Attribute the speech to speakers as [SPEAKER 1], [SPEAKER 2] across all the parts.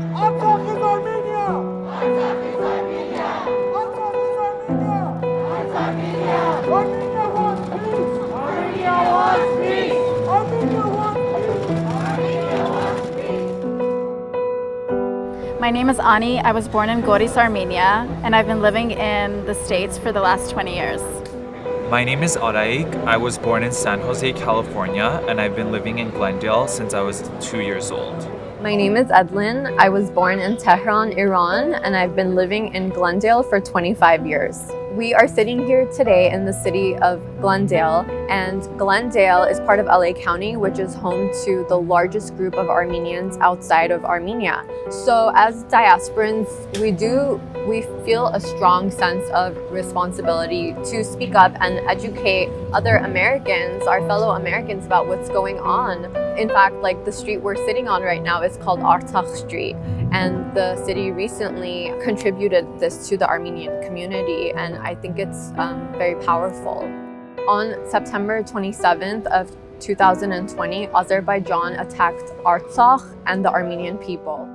[SPEAKER 1] Artsakh is Armenia! Artsakh is Armenia! Artsakh is Armenia! Armenia wants peace! Armenia wants peace! Armenia wants peace! Armenia wants peace!
[SPEAKER 2] My name is Ani. I was born in Goris, Armenia, and I've been living in the States for the last 20 years.
[SPEAKER 3] My name is Araik. I was born in San Jose, California, and I've been living in Glendale since I was 2 years old.
[SPEAKER 4] My name is Edlin. I was born in Tehran, Iran, and I've been living in Glendale for 25 years. We are sitting here today in the city of Glendale, and Glendale is part of LA County, which is home to the largest group of Armenians outside of Armenia. So as diasporans, we feel a strong sense of responsibility to speak up and educate other Americans, our fellow Americans, about what's going on. In fact, like the street we're sitting on right now is called Artsakh Street, and the city recently contributed this to the Armenian community, and I think it's very powerful. On September 27th of 2020, Azerbaijan attacked Artsakh and the Armenian people.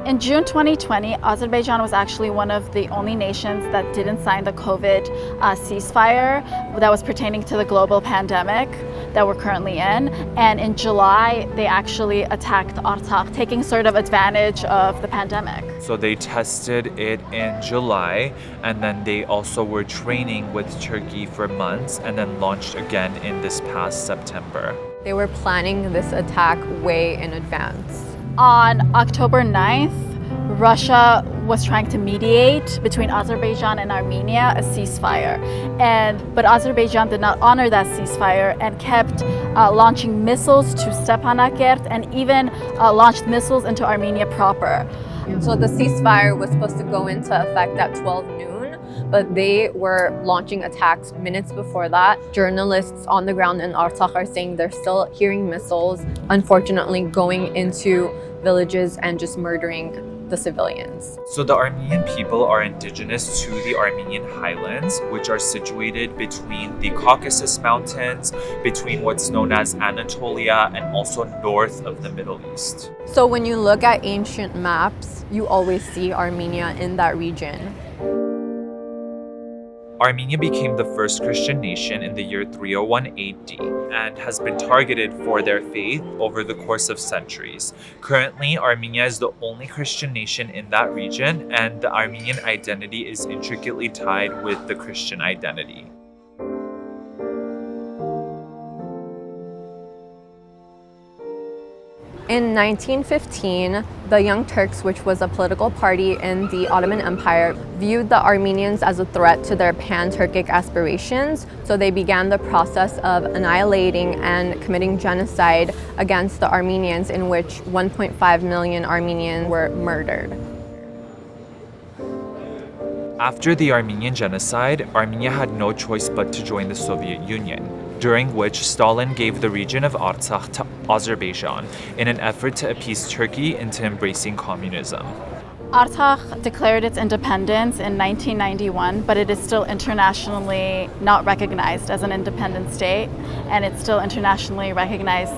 [SPEAKER 2] In June 2020, Azerbaijan was actually one of the only nations that didn't sign the COVID ceasefire that was pertaining to the global pandemic that we're currently in. And in July, they actually attacked Artsakh, taking sort of advantage of the pandemic.
[SPEAKER 3] So they tested it in July, and then they also were training with Turkey for months, and then launched again in this past September.
[SPEAKER 4] They were planning this attack way in advance.
[SPEAKER 2] On October 9th, Russia was trying to mediate between Azerbaijan and Armenia a ceasefire. But Azerbaijan did not honor that ceasefire and kept launching missiles to Stepanakert and even launched missiles into Armenia proper.
[SPEAKER 4] So the ceasefire was supposed to go into effect at 12 noon, but they were launching attacks minutes before that. Journalists on the ground in Artsakh are saying they're still hearing missiles, unfortunately going into villages and just murdering the civilians.
[SPEAKER 3] So the Armenian people are indigenous to the Armenian highlands, which are situated between the Caucasus Mountains, between what's known as Anatolia, and also north of the Middle East.
[SPEAKER 4] So when you look at ancient maps, you always see Armenia in that region.
[SPEAKER 3] Armenia became the first Christian nation in the year 301 AD and has been targeted for their faith over the course of centuries. Currently, Armenia is the only Christian nation in that region, and the Armenian identity is intricately tied with the Christian identity.
[SPEAKER 4] In 1915, the Young Turks, which was a political party in the Ottoman Empire, viewed the Armenians as a threat to their pan-Turkic aspirations, so they began the process of annihilating and committing genocide against the Armenians, in which 1.5 million Armenians were murdered.
[SPEAKER 3] After the Armenian Genocide, Armenia had no choice but to join the Soviet Union, during which Stalin gave the region of Artsakh to Azerbaijan in an effort to appease Turkey into embracing communism.
[SPEAKER 2] Artsakh declared its independence in 1991, but it is still internationally not recognized as an independent state, and it's still internationally recognized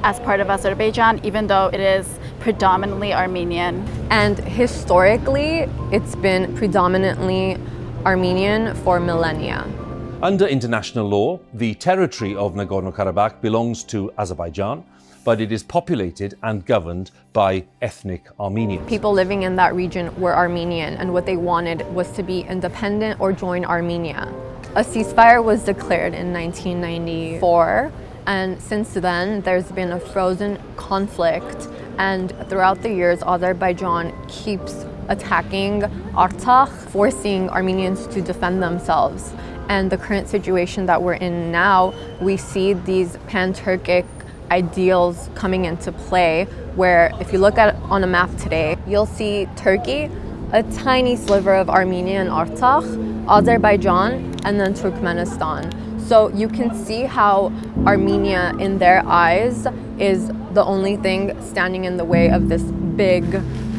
[SPEAKER 2] as part of Azerbaijan, even though it is predominantly Armenian.
[SPEAKER 4] And historically, it's been predominantly Armenian for millennia.
[SPEAKER 5] Under international law, the territory of Nagorno-Karabakh belongs to Azerbaijan, but it is populated and governed by ethnic Armenians.
[SPEAKER 4] People living in that region were Armenian, and what they wanted was to be independent or join Armenia. A ceasefire was declared in 1994, and since then there's been a frozen conflict, and throughout the years Azerbaijan keeps attacking Artsakh, forcing Armenians to defend themselves. And the current situation that we're in now, we see these pan-Turkic ideals coming into play, where if you look at it on a map today, you'll see Turkey, a tiny sliver of Armenia and Artsakh, Azerbaijan, and then Turkmenistan. So you can see how Armenia, in their eyes, is the only thing standing in the way of this big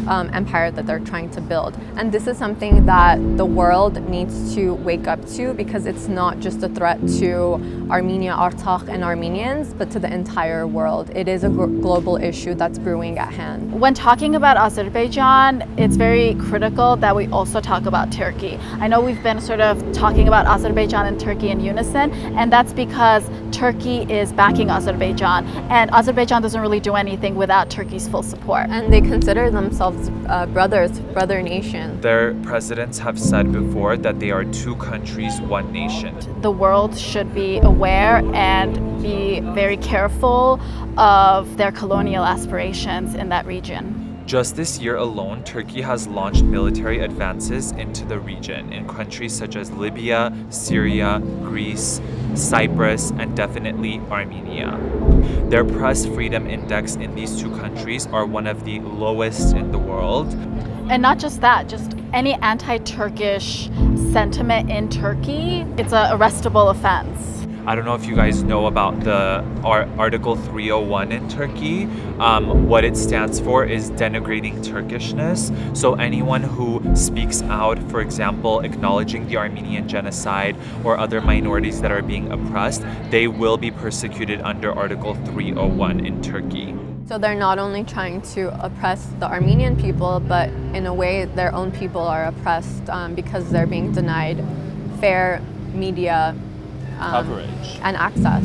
[SPEAKER 4] empire that they're trying to build. And this is something that the world needs to wake up to, because it's not just a threat to Armenia, Artsakh, and Armenians, but to the entire world. It is a global issue that's brewing at hand.
[SPEAKER 2] When talking about Azerbaijan, it's very critical that we also talk about Turkey. I know we've been sort of talking about Azerbaijan and Turkey in unison, and that's because Turkey is backing Azerbaijan, and Azerbaijan doesn't really do anything without Turkey's full support.
[SPEAKER 4] And they consider themselves brother nation.
[SPEAKER 3] Their presidents have said before that they are two countries, one nation.
[SPEAKER 2] The world should be aware and be very careful of their colonial aspirations in that region.
[SPEAKER 3] Just this year alone, Turkey has launched military advances into the region in countries such as Libya, Syria, Greece, Cyprus, and definitely Armenia. Their press freedom index in these two countries are one of the lowest in the world.
[SPEAKER 2] And not just that, just any anti-Turkish sentiment in Turkey, it's an arrestable offense.
[SPEAKER 3] I don't know if you guys know about the Article 301 in Turkey. What it stands for is denigrating Turkishness. So anyone who speaks out, for example, acknowledging the Armenian Genocide or other minorities that are being oppressed, they will be persecuted under Article 301 in Turkey.
[SPEAKER 4] So they're not only trying to oppress the Armenian people, but in a way their own people are oppressed because they're being denied fair media
[SPEAKER 3] coverage
[SPEAKER 4] and access.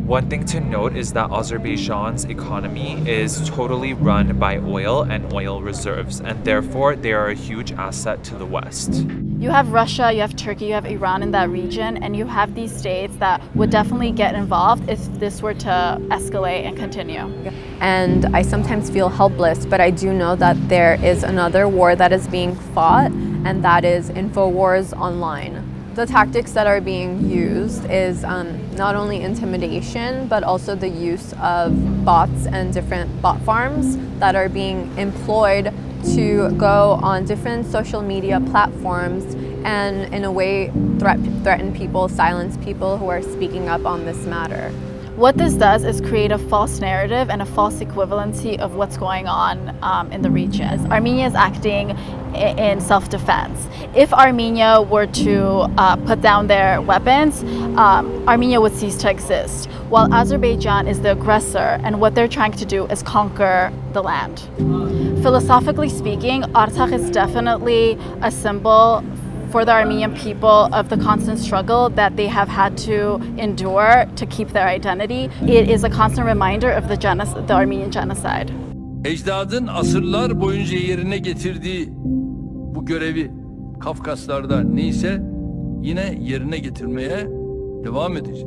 [SPEAKER 3] One thing to note is that Azerbaijan's economy is totally run by oil and oil reserves, and therefore they are a huge asset to the West.
[SPEAKER 2] You have Russia, you have Turkey, you have Iran in that region, and you have these states that would definitely get involved if this were to escalate and continue.
[SPEAKER 4] And I sometimes feel helpless, but I do know that there is another war that is being fought, and that is InfoWars online. The tactics that are being used is not only intimidation, but also the use of bots and different bot farms that are being employed to go on different social media platforms and in a way threaten people, silence people who are speaking up on this matter.
[SPEAKER 2] What this does is create a false narrative and a false equivalency of what's going on in the region. Armenia is acting in self-defense. If Armenia were to put down their weapons, Armenia would cease to exist, while Azerbaijan is the aggressor, and what they're trying to do is conquer the land. Philosophically speaking, Artsakh is definitely a symbol for the Armenian people of the constant struggle that they have had to endure to keep their identity. It is a constant reminder of the Armenian genocide.
[SPEAKER 6] Ecdadın asırlar boyunca yerine getirdiği bu görevi Kafkaslar'da neyse yine yerine getirmeye devam edecek.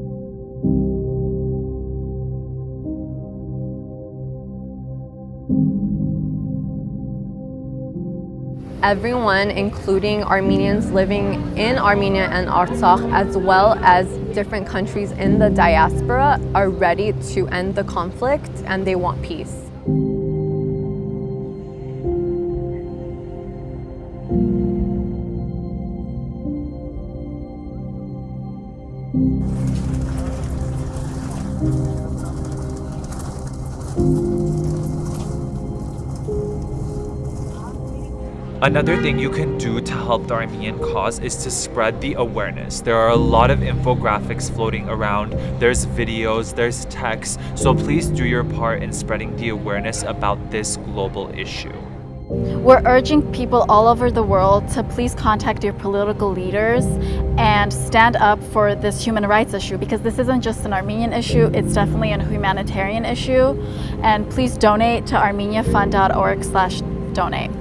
[SPEAKER 4] Everyone, including Armenians living in Armenia and Artsakh, as well as different countries in the diaspora, are ready to end the conflict and they want peace.
[SPEAKER 3] Another thing you can do to help the Armenian cause is to spread the awareness. There are a lot of infographics floating around, there's videos, there's text, so please do your part in spreading the awareness about this global issue.
[SPEAKER 2] We're urging people all over the world to please contact your political leaders and stand up for this human rights issue, because this isn't just an Armenian issue, it's definitely a humanitarian issue. And please donate to armeniafund.org/donate.